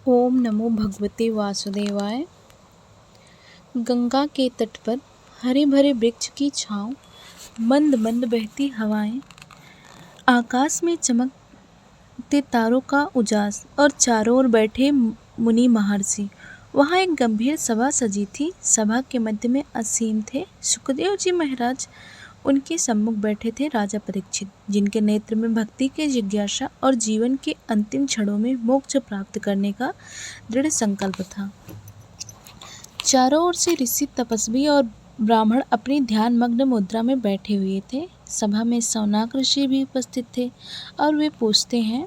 ओम नमो भगवते वासुदेवाय। गंगा के तट पर हरे भरे वृक्ष की छाँव, मंद मंद बहती हवाएं, आकाश में चमकते तारों का उजास और चारों ओर बैठे मुनि महर्षि। वहाँ एक गंभीर सभा सजी थी। सभा के मध्य में आसीन थे सुखदेव जी महाराज। उनके सम्मुख बैठे थे राजा परीक्षित, जिनके नेत्र में भक्ति की जिज्ञासा और जीवन के अंतिम क्षणों में मोक्ष प्राप्त करने का दृढ़ संकल्प था। चारों ओर से ऋषि, तपस्वी और ब्राह्मण अपनी ध्यान मग्न मुद्रा में बैठे हुए थे। सभा में सौनक ऋषि भी उपस्थित थे और वे पूछते हैं,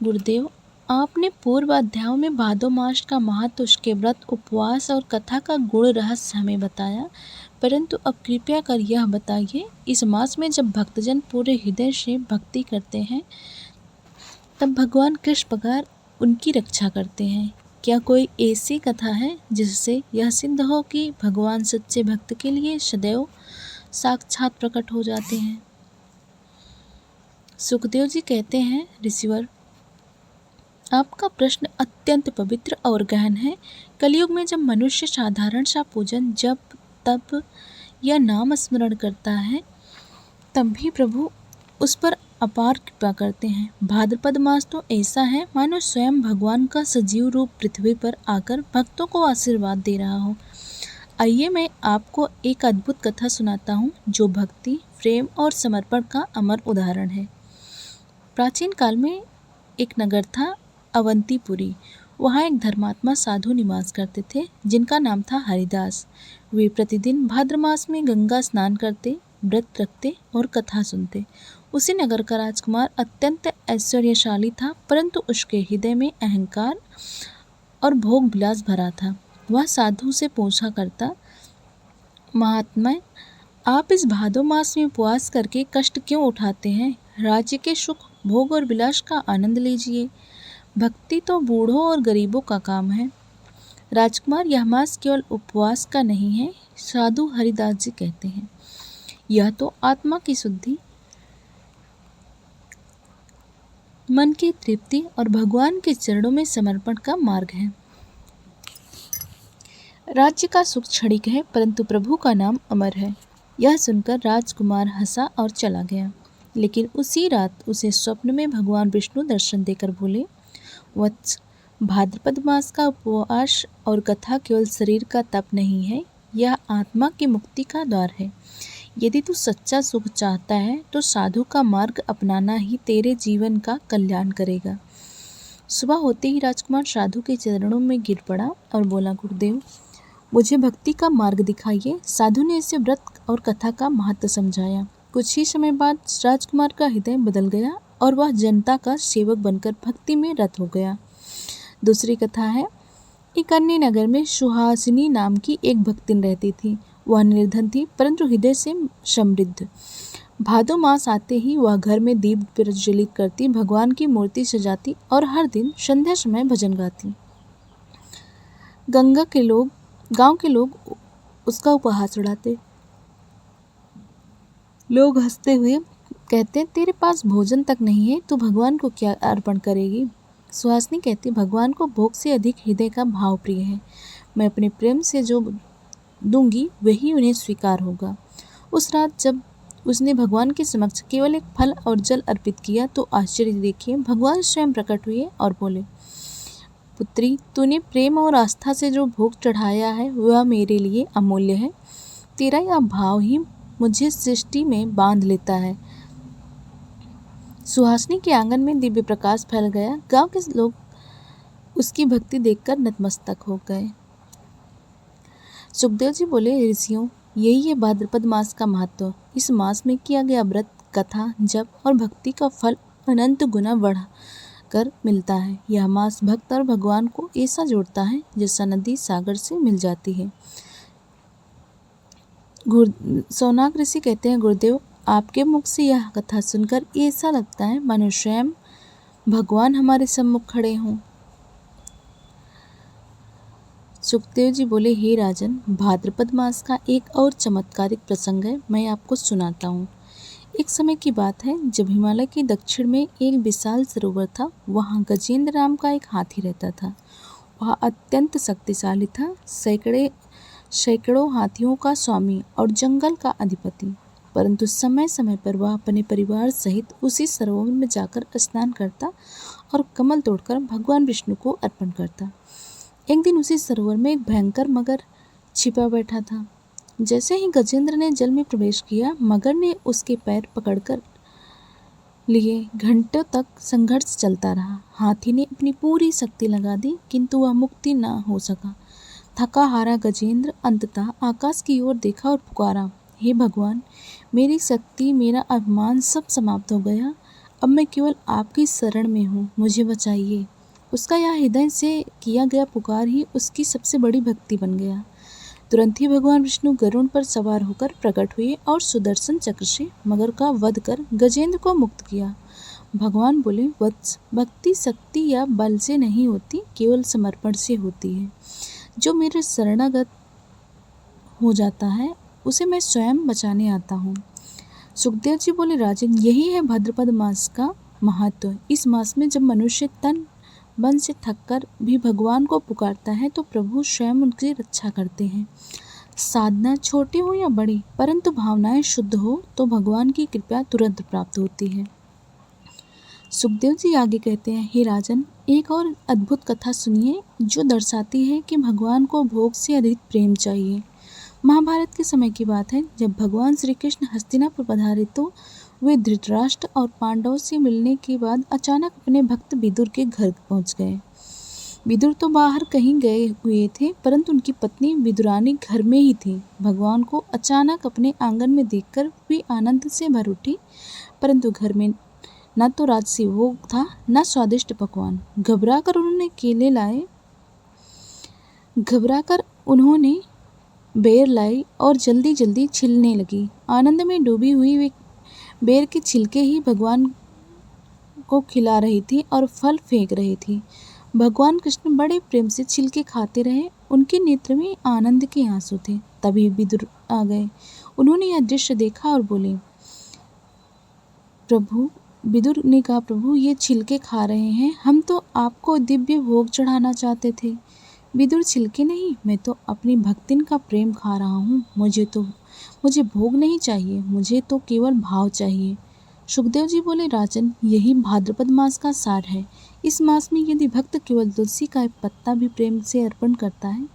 गुरुदेव, आपने पूर्व अध्यायों में भादो मास का महत्व, उसके व्रत, उपवास और कथा का गुण रहस्य हमें बताया, परंतु अब कृपया कर यह बताइए, इस मास में जब भक्तजन पूरे हृदय से भक्ति करते हैं तब भगवान किस प्रकार उनकी रक्षा करते हैं? क्या कोई ऐसी कथा है जिससे यह सिद्ध हो कि भगवान सच्चे भक्त के लिए सदैव साक्षात प्रकट हो जाते हैं? सुखदेव जी कहते हैं, ऋषिवर, आपका प्रश्न अत्यंत पवित्र और गहन है। कलयुग में जब मनुष्य साधारण सा पूजन, जप, तप या नाम स्मरण करता है, तब भी प्रभु उस पर अपार कृपा करते हैं। भाद्रपद मास तो ऐसा है मानो स्वयं भगवान का सजीव रूप पृथ्वी पर आकर भक्तों को आशीर्वाद दे रहा हो। आइए मैं आपको एक अद्भुत कथा सुनाता हूँ, जो भक्ति, प्रेम और समर्पण का अमर उदाहरण है। प्राचीन काल में एक नगर था, अवंतीपुरी। वहाँ एक धर्मात्मा साधु निवास करते थे, जिनका नाम था हरिदास। वे प्रतिदिन भाद्र मास में गंगा स्नान करते, व्रत रखते और कथा सुनते। उसी नगर का राजकुमार अत्यंत ऐश्वर्यशाली था, परंतु उसके हृदय में अहंकार और भोग विलास भरा था। वह साधु से पूछा करता, महात्मा, आप इस भादो मास में उपवास करके कष्ट क्यों उठाते हैं? राज्य के सुख, भोग और विलास का आनंद लीजिए। भक्ति तो बूढ़ों और गरीबों का काम है। राजकुमार, यह मास केवल उपवास का नहीं है, साधु हरिदास जी कहते हैं। यह तो आत्मा की शुद्धि, मन की तृप्ति और भगवान के चरणों में समर्पण का मार्ग है। राज्य का सुख क्षणिक है, परंतु प्रभु का नाम अमर है। यह सुनकर राजकुमार हंसा और चला गया। लेकिन उसी रात उसे स्वप्न में भगवान विष्णु दर्शन देकर बोले, वत्स, भाद्रपद मास का उपवास और कथा केवल शरीर का तप नहीं है, यह आत्मा की मुक्ति का द्वार है। यदि तू सच्चा सुख चाहता है तो साधु का मार्ग अपनाना ही तेरे जीवन का कल्याण करेगा। सुबह होते ही राजकुमार साधु के चरणों में गिर पड़ा और बोला, गुरुदेव, मुझे भक्ति का मार्ग दिखाइए। साधु ने इसे व्रत और कथा का महत्व समझाया। कुछ ही समय बाद राजकुमार का हृदय बदल गया और वह जनता का सेवक बनकर भक्ति में रत हो गया। दूसरी कथा है, एक अन्य नगर में सुहासिनी नाम की एक भक्तिन रहती थी। वह निर्धन थी, परंतु हृदय से समृद्ध। भादो मास आते ही वह घर में दीप प्रज्वलित करती, भगवान की मूर्ति सजाती और हर दिन संध्या समय भजन गाती। गांव के लोग उसका उपहास उड़ाते। लोग हंसते हुए कहते, तेरे पास भोजन तक नहीं है, तू भगवान को क्या अर्पण करेगी? सुहासिनी कहती, भगवान को भोग से अधिक हृदय का भाव प्रिय है। मैं अपने प्रेम से जो दूंगी वही उन्हें स्वीकार होगा। उस रात जब उसने भगवान के समक्ष केवल एक फल और जल अर्पित किया तो आश्चर्य देखिए, भगवान स्वयं प्रकट हुए और बोले, पुत्री, तूने प्रेम और आस्था से जो भोग चढ़ाया है वह मेरे लिए अमूल्य है। तेरा यह भाव ही मुझे सृष्टि में बांध लेता है। सुहासिनी के आंगन में दिव्य प्रकाश फैल गया। गांव के लोग उसकी भक्ति देखकर नतमस्तक हो गए। सुखदेव जी बोले, ऋषियों, यही है भाद्रपद मास का महत्व। इस मास में किया गया व्रत, कथा, जप और भक्ति का फल अनंत गुना बढ़ कर मिलता है। यह मास भक्त और भगवान को ऐसा जोड़ता है जैसा नदी सागर से मिल जाती है। सौनक ऋषि कहते हैं, गुरुदेव, आपके मुख से यह कथा सुनकर ऐसा लगता है मानो स्वयं भगवान हमारे सम्मुख खड़े हों। सुखदेव जी बोले, हे राजन, भाद्रपद मास का एक और चमत्कारिक प्रसंग है, मैं आपको सुनाता हूँ। एक समय की बात है जब हिमालय के दक्षिण में एक विशाल सरोवर था। वहाँ गजेंद्र नाम का एक हाथी रहता था। वह अत्यंत शक्तिशाली था, सैकड़ों हाथियों का स्वामी और जंगल का अधिपति। परंतु समय समय पर वह अपने परिवार सहित उसी सरोवर में जाकर स्नान करता और कमल तोड़कर भगवान विष्णु को अर्पण करता। एक दिन उसी सरोवर में एक भयंकर मगर छिपा बैठा था। जैसे ही गजेंद्र ने जल में प्रवेश किया, मगर ने उसके पैर पकड़कर लिए। घंटों तक संघर्ष चलता रहा। हाथी ने अपनी पूरी शक्ति लगा दी, किंतु वह मुक्ति न हो सका। थका हारा गजेंद्र अंततः आकाश की ओर देखा और पुकारा, हे भगवान, मेरी शक्ति, मेरा अभिमान सब समाप्त हो गया। अब मैं केवल आपकी शरण में हूँ, मुझे बचाइए। उसका यह हृदय से किया गया पुकार ही उसकी सबसे बड़ी भक्ति बन गया। तुरंत ही भगवान विष्णु गरुड़ पर सवार होकर प्रकट हुए और सुदर्शन चक्र से मगर का वध कर गजेंद्र को मुक्त किया। भगवान बोले, वत्स, भक्ति शक्ति या बल से नहीं होती, केवल समर्पण से होती है। जो मेरे शरणागत हो जाता है उसे मैं स्वयं बचाने आता हूँ। सुखदेव जी बोले, राजन, यही है भाद्रपद मास का महत्व। इस मास में जब मनुष्य तन मन से थककर भी भगवान को पुकारता है तो प्रभु स्वयं उनकी रक्षा करते हैं। साधना छोटी हो या बड़ी, परंतु भावनाएं शुद्ध हो तो भगवान की कृपा तुरंत प्राप्त होती है। सुखदेव जी आगे कहते हैं, हे राजन, एक और अद्भुत कथा सुनिए जो दर्शाती है कि भगवान को भोग से अधिक प्रेम चाहिए। महाभारत के समय की बात है जब भगवान श्री कृष्ण हस्तिनापुर पधारे तो वे धृतराष्ट्र और पांडवों से मिलने के बाद अचानक अपने भक्त विदुर के घर पहुंच गए। विदुर तो बाहर कहीं गए हुए थे, परंतु उनकी पत्नी विदुरानी घर में ही थी। भगवान को अचानक अपने आंगन में देखकर वे आनंद से भर उठी, परंतु घर में न तो राजसी भोग था न स्वादिष्ट पकवान। घबराकर उन्होंने बेर लाई और जल्दी जल्दी छिलने लगी। आनंद में डूबी हुई वे बेर के छिलके ही भगवान को खिला रही थी और फल फेंक रही थी। भगवान कृष्ण बड़े प्रेम से छिलके खाते रहे। उनके नेत्र में आनंद के आंसू थे। तभी विदुर आ गए। उन्होंने यह दृश्य देखा और बोले, प्रभु। विदुर ने कहा, प्रभु, ये छिलके खा रहे हैं, हम तो आपको दिव्य भोग चढ़ाना चाहते थे। विदुर, छिलके नहीं, मैं तो अपनी भक्तिन का प्रेम खा रहा हूँ। मुझे भोग नहीं चाहिए, मुझे तो केवल भाव चाहिए। सुखदेव जी बोले, राजन, यही भाद्रपद मास का सार है। इस मास में यदि भक्त केवल तुलसी का एक पत्ता भी प्रेम से अर्पण करता है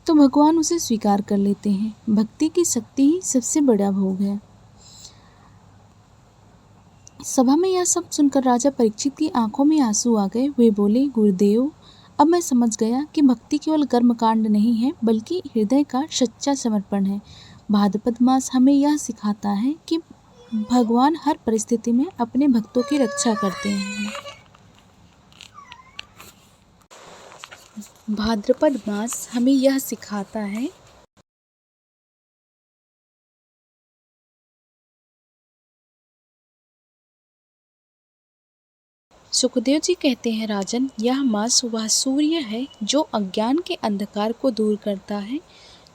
तो भगवान उसे स्वीकार कर लेते हैं। भक्ति की शक्ति ही सबसे बड़ा भोग है। सभा में यह सब सुनकर राजा परीक्षित की आंखों में आंसू आ गए। वे बोले, गुरुदेव, अब मैं समझ गया कि भक्ति केवल कर्मकांड नहीं है, बल्कि हृदय का सच्चा समर्पण है। भाद्रपद मास हमें यह सिखाता है कि भगवान हर परिस्थिति में अपने भक्तों की रक्षा करते हैं। भाद्रपद मास हमें यह सिखाता है सुखदेव जी कहते हैं, राजन, यह मास वह सूर्य है जो अज्ञान के अंधकार को दूर करता है।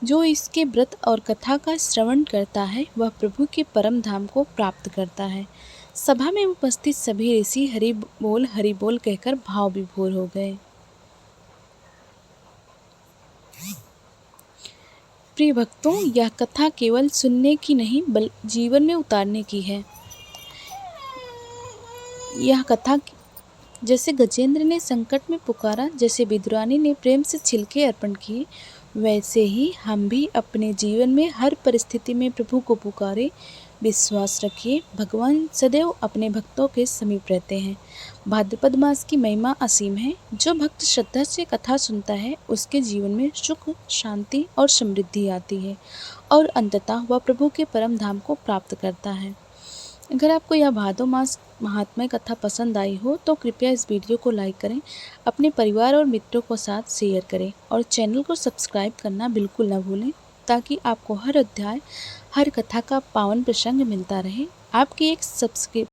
जो इसके व्रत और कथा का श्रवण करता है वह प्रभु के परम धाम को प्राप्त करता है। सभा में उपस्थित सभी ऋषि हरि बोल कहकर भाव विभोर हो गए। प्रिय भक्तों, यह कथा केवल सुनने की नहीं बल्कि जीवन में उतारने की है। यह कथा जैसे गजेंद्र ने संकट में पुकारा, जैसे विदुरानी ने प्रेम से छिलके अर्पण किए, वैसे ही हम भी अपने जीवन में हर परिस्थिति में प्रभु को पुकारे। विश्वास रखिए, भगवान सदैव अपने भक्तों के समीप रहते हैं। भाद्रपद मास की महिमा असीम है। जो भक्त श्रद्धा से कथा सुनता है उसके जीवन में सुख, शांति और समृद्धि आती है और अंततः वह प्रभु के परम धाम को प्राप्त करता है। अगर आपको यह भादो मास महात्म्य कथा पसंद आई हो तो कृपया इस वीडियो को लाइक करें, अपने परिवार और मित्रों के साथ शेयर करें और चैनल को सब्सक्राइब करना बिल्कुल न भूलें, ताकि आपको हर अध्याय, हर कथा का पावन प्रसंग मिलता रहे। आपकी एक सब्सक्राइब